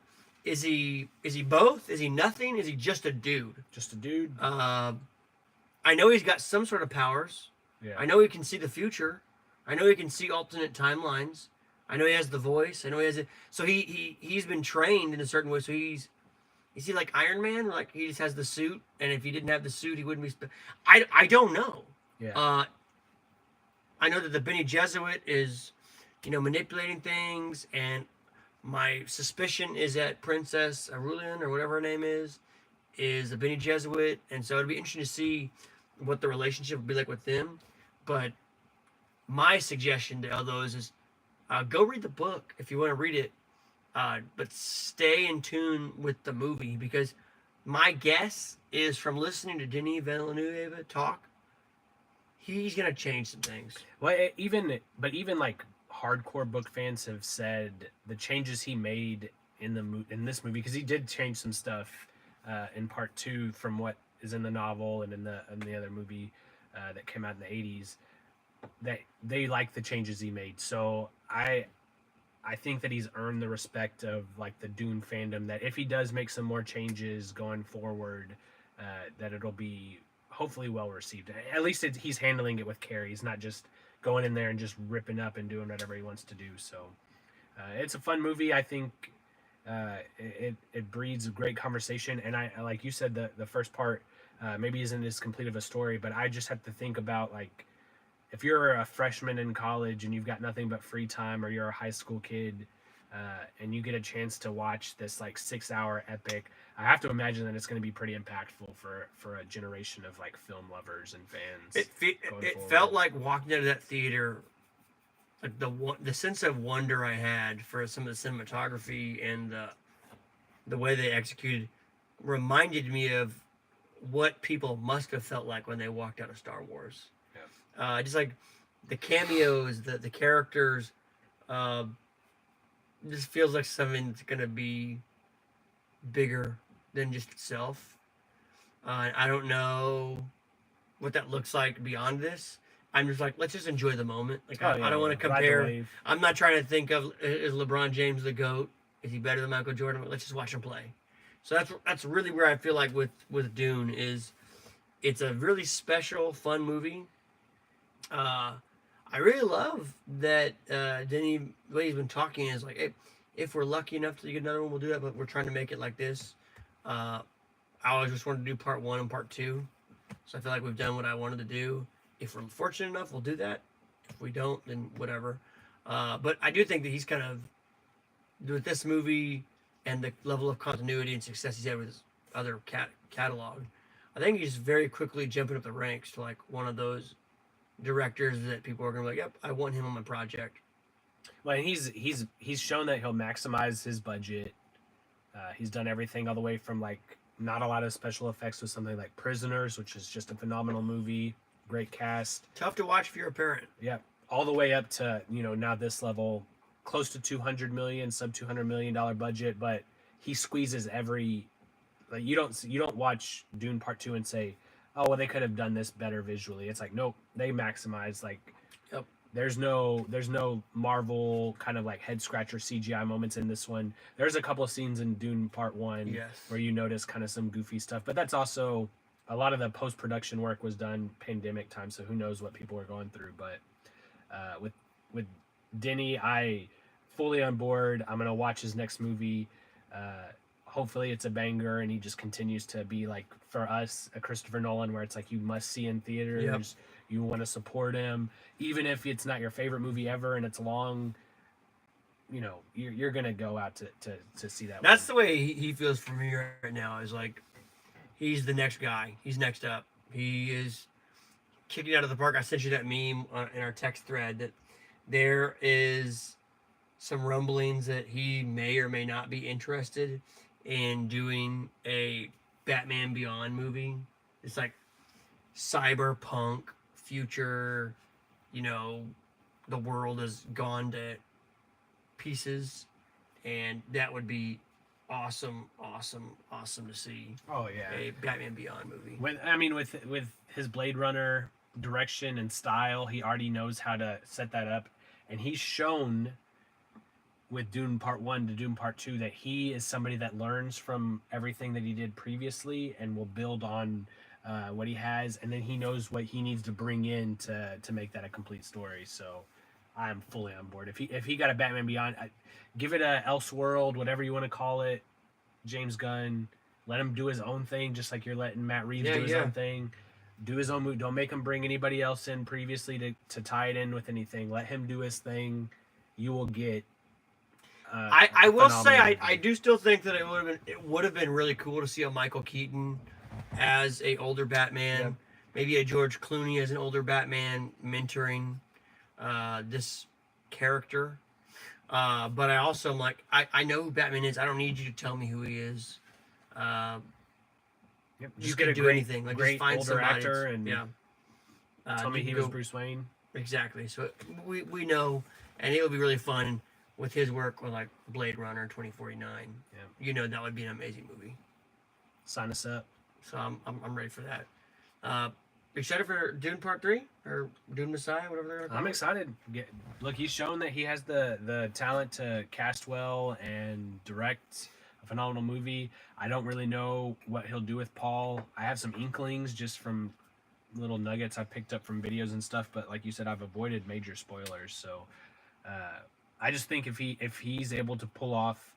Is he both? Is he nothing? Is he just a dude? Just a dude. I know he's got some sort of powers. Yeah. I know he can see the future. I know he can see alternate timelines. I know he has the voice. I know he has it. So he's been trained in a certain way. So is he like Iron Man? Like he just has the suit, and if he didn't have the suit, he wouldn't be. I don't know. Yeah. I know that the Bene Gesserit is, manipulating things, and my suspicion is that Princess Aurelian, or whatever her name is a Bene Gesserit, and so it'd be interesting to see what the relationship would be like with them. But my suggestion to all those is go read the book if you want to read it, but stay in tune with the movie, because my guess is, from listening to Denis Villeneuve talk, he's gonna change some things. Well, even like hardcore book fans have said the changes he made in this movie, because he did change some stuff in part 2 from what is in the novel and in the other movie that came out in the 80s. That they like the changes he made. So I think that he's earned the respect of like the Dune fandom, that if he does make some more changes going forward, that it'll be hopefully well received. At least he's handling it with care. He's not just going in there and just ripping up and doing whatever he wants to do. So it's a fun movie. I think it breeds a great conversation. And I like you said, the first part maybe isn't as complete of a story, but I just have to think about, like, if you're a freshman in college and you've got nothing but free time, or you're a high school kid and you get a chance to watch this like 6-hour epic, I have to imagine that it's going to be pretty impactful for a generation of like film lovers and fans. It felt like walking into that theater, like the sense of wonder I had for some of the cinematography and the way they executed reminded me of what people must have felt like when they walked out of Star Wars. Just like the cameos, the characters, just feels like something that's gonna be bigger than just itself. I don't know what that looks like beyond this. I'm just like, let's just enjoy the moment. Like, I don't want to compare. I'm not trying to think of, is LeBron James the GOAT? Is he better than Michael Jordan? Let's just watch him play. So that's really where I feel like with Dune is, it's a really special, fun movie. I really love that Denny, the way he's been talking is like, hey, if we're lucky enough to get another one, we'll do that, but we're trying to make it like this. I always just wanted to do part 1 and part 2. So I feel like we've done what I wanted to do. If we're fortunate enough, we'll do that. If we don't, then whatever. But I do think that he's kind of, with this movie and the level of continuity and success he's had with his other catalog, I think he's very quickly jumping up the ranks to like one of those directors that people are going to be like, yep, I want him on my project. Well, and he's shown that he'll maximize his budget. He's done everything all the way from like not a lot of special effects with something like Prisoners, which is just a phenomenal movie, great cast. Tough to watch if you're a parent. Yeah, all the way up to, now this level, close to 200 million, sub $200 million budget, but he squeezes every, like, you don't watch Dune Part 2 and say, oh, well, they could have done this better visually. It's like, nope, they maximize, like, yep. There's no Marvel kind of like head scratcher CGI moments in this one. There's a couple of scenes in Dune Part 1 where you notice kind of some goofy stuff, but that's also, a lot of the post-production work was done pandemic time, so who knows what people are going through. But with Denny, I fully on board. I'm gonna watch his next movie. Hopefully it's a banger, and he just continues to be, like, for us, a Christopher Nolan, where it's like you must see in theaters. Yep. You want to support him, even if it's not your favorite movie ever and it's long. You're gonna go out to see that. That's the way he feels for me right now. Is like, he's the next guy. He's next up. He is kicking out of the park. I sent you that meme in our text thread that there is some rumblings that he may or may not be interested in doing a Batman Beyond movie. It's like cyberpunk future, the world has gone to pieces, and that would be awesome to see. Oh yeah, a Batman Beyond movie. With his Blade Runner direction and style, he already knows how to set that up, and he's shown with Dune Part 1 to Dune Part 2 that he is somebody that learns from everything that he did previously and will build on what he has, and then he knows what he needs to bring in to make that a complete story. So I'm fully on board. If he got a Batman Beyond, give it a Elseworld, whatever you want to call it, James Gunn, let him do his own thing, just like you're letting Matt Reeves do his own thing. Do his own movie. Don't make him bring anybody else in previously to tie it in with anything. Let him do his thing. You will get I will say I do still think that it would have been really cool to see a Michael Keaton as a older Batman, maybe a George Clooney as an older Batman mentoring this character. But I also am like, I know who Batman is. I don't need you to tell me who he is. Just get a great older actor and tell me he was Bruce Wayne. Exactly. So we know, and it will be really fun. with his work with like Blade Runner 2049, Yeah. you know that would be an amazing movie. Sign us up. So I'm ready for that. Excited for Dune Part 3 or Dune Messiah, whatever they're gonna call I'm it? excited. Look, he's shown that he has the talent to cast well and direct a phenomenal movie. I don't really know what he'll do with Paul. I have some inklings just from little nuggets I've picked up from videos and stuff, but like you said, I've avoided major spoilers. So I just think if he's able to pull off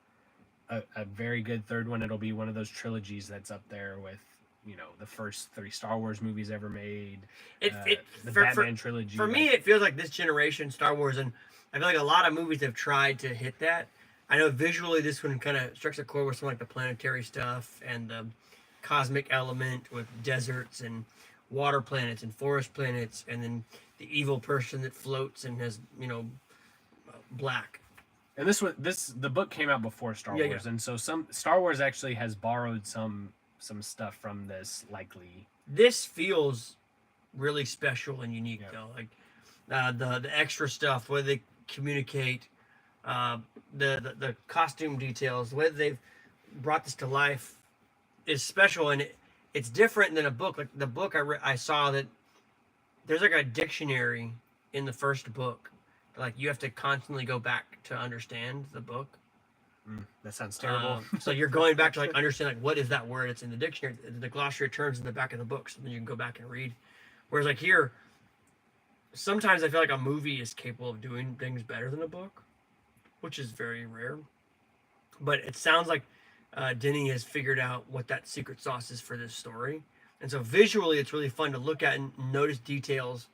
a very good third one, it'll be one of those trilogies that's up there with, you know, the first 3 Star Wars movies ever made, the Batman trilogy. For me, it feels like this generation Star Wars, and I feel like a lot of movies have tried to hit that. I know visually this one kind of strikes a chord with some like the planetary stuff and the cosmic element with deserts and water planets and forest planets, and then the evil person that floats and has, you know, black. And the book came out before Star Yeah, Wars, yeah. and so some Star Wars actually has borrowed some stuff from this, likely. This feels really special and unique, Yeah. though. Like the extra stuff, where they communicate, the costume details, the way they've brought this to life is special, and it's different than a book. Like the book I saw that there's like a dictionary in the first book. Like you have to constantly go back to understand the book. That sounds terrible. So you're going back to like understand like what is that word? It's in the dictionary. The glossary terms in the back of the book, so then you can go back and read. Whereas like here, sometimes I feel like a movie is capable of doing things better than a book, which is very rare. But it sounds like Denny has figured out what that secret sauce is for this story, and so visually it's really fun to look at and notice details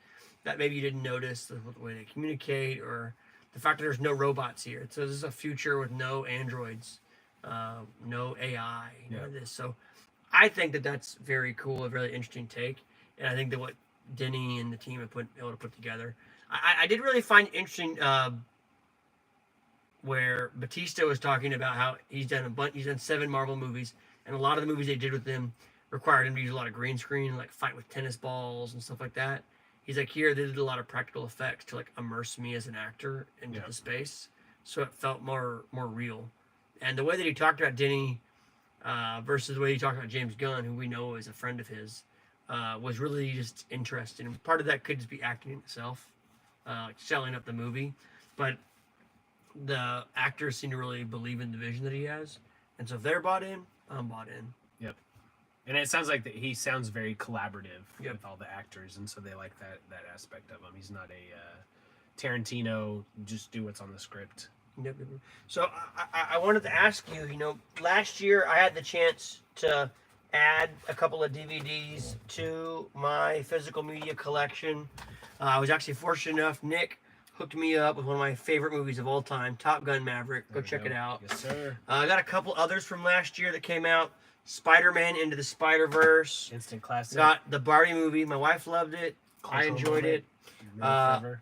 that maybe you didn't notice, the way they communicate, or the fact that there's no robots here. So this is a future with no androids, no AI, none of this. So I think that that's very cool, a really interesting take, and I think that what Denny and the team have been able to put together. I did really find interesting where Batista was talking about how he's done 7 Marvel movies, and a lot of the movies they did with them required him to use a lot of green screen, like fight with tennis balls and stuff like that. He's like, here they did a lot of practical effects to like immerse me as an actor into the space, so it felt more real. And the way that he talked about Denny versus the way he talked about James Gunn, who we know is a friend of his, was really just interesting. And part of that could just be acting itself, like selling up the movie, but the actors seem to really believe in the vision that he has, and so if they're bought in, I'm bought in. Yep. And it sounds like that he sounds very collaborative Yep. with all the actors, and so they like that aspect of him. He's not a Tarantino, just do what's on the script. Yep. So I wanted to ask you, you know, last year I had the chance to add a couple of DVDs to my physical media collection. I was actually fortunate enough, Nick hooked me up with one of my favorite movies of all time, Top Gun Maverick. Go check it out. Yes, sir. I got a couple others from last year that came out. Spider-Man Into the Spider-Verse. Instant classic. Got the Barbie movie. My wife loved it. I Cultural enjoyed moment. it. Forever.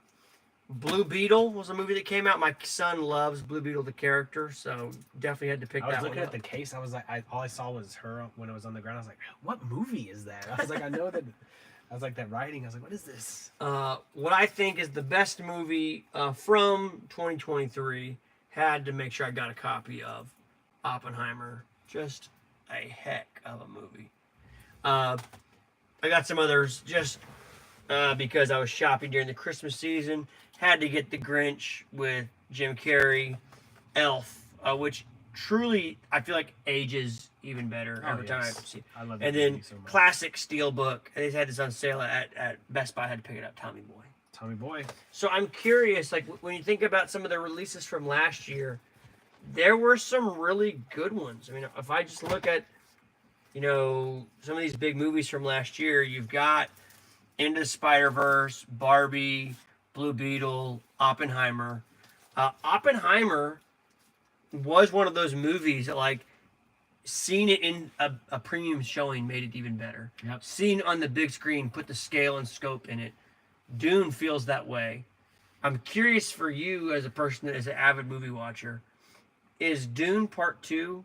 Blue Beetle was a movie that came out. My son loves Blue Beetle, the character, so definitely had to pick I was that looking one at up. the case. I was like, all I saw was her when it was on the ground. I was like, what movie is that? I was like, I know that. I was like, that writing. I was like, what is this? What I think is the best movie from 2023, had to make sure I got a copy of Oppenheimer. Just a heck of a movie. I got some others just because I was shopping during the Christmas season. Had to get The Grinch with Jim Carrey, Elf, which truly I feel like ages even better every time I see it. I love And that then movie so much. classic Steelbook. They had this on sale at Best Buy. I had to pick it up. Tommy Boy. Tommy Boy. So I'm curious, like when you think about some of the releases from last year, there were some really good ones. I mean, if I just look at, you know, some of these big movies from last year, you've got Into the Spider-Verse, Barbie, Blue Beetle, Oppenheimer. Oppenheimer was one of those movies that, like, seeing it in a premium showing made it even better. Yep. Seeing on the big screen put the scale and scope in it. Dune feels that way. I'm curious for you as a person that is an avid movie watcher. Is Dune Part 2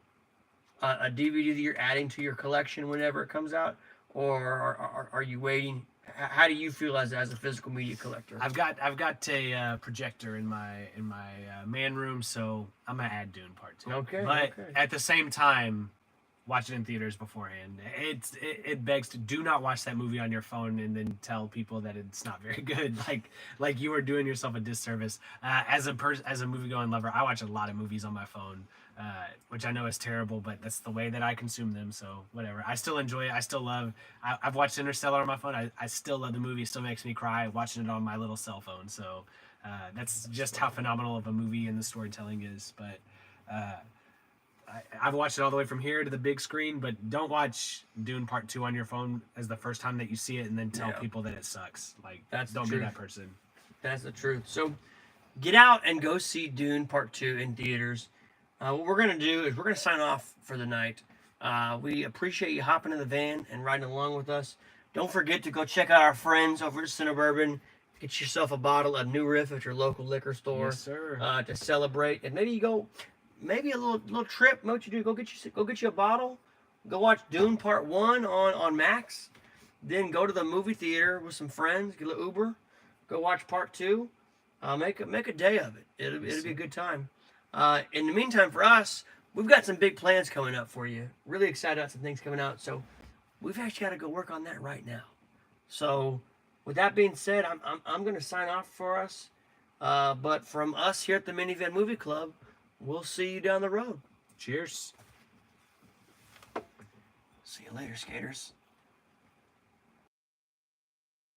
a DVD that you're adding to your collection whenever it comes out? Or are you waiting How do you feel as a physical media collector? I've got a projector in my man room, so I'm gonna add Dune Part 2. Okay, But okay. at the same time, watch it in theaters beforehand. It begs to do not watch that movie on your phone and then tell people that it's not very good. Like you are doing yourself a disservice. As a movie going lover, I watch a lot of movies on my phone, which I know is terrible, but that's the way that I consume them. So whatever. I still enjoy it. I still love. I've watched Interstellar on my phone. I still love the movie. It still makes me cry watching it on my little cell phone. So that's just how phenomenal of a movie and the storytelling is. But I've watched it all the way from here to the big screen, but don't watch Dune Part 2 on your phone as the first time that you see it and then tell people that it sucks. Like, don't be that person. That's the truth. So get out and go see Dune Part 2 in theaters. What we're going to do is we're going to sign off for the night. We appreciate you hopping in the van and riding along with us. Don't forget to go check out our friends over at Cinnabourbon. Get yourself a bottle of New Riff at your local liquor store. Yes, sir. To celebrate. And maybe you go... Maybe a little trip. What you do? Go get you a bottle. Go watch Dune Part 1 on Max. Then go to the movie theater with some friends. Get an Uber. Go watch Part 2. Make a day of it. It'll be a good time. In the meantime, for us, we've got some big plans coming up for you. Really excited about some things coming out. So we've actually got to go work on that right now. So with that being said, I'm going to sign off for us. But from us here at the Minivan Movie Club, we'll see you down the road. Cheers. See you later, skaters.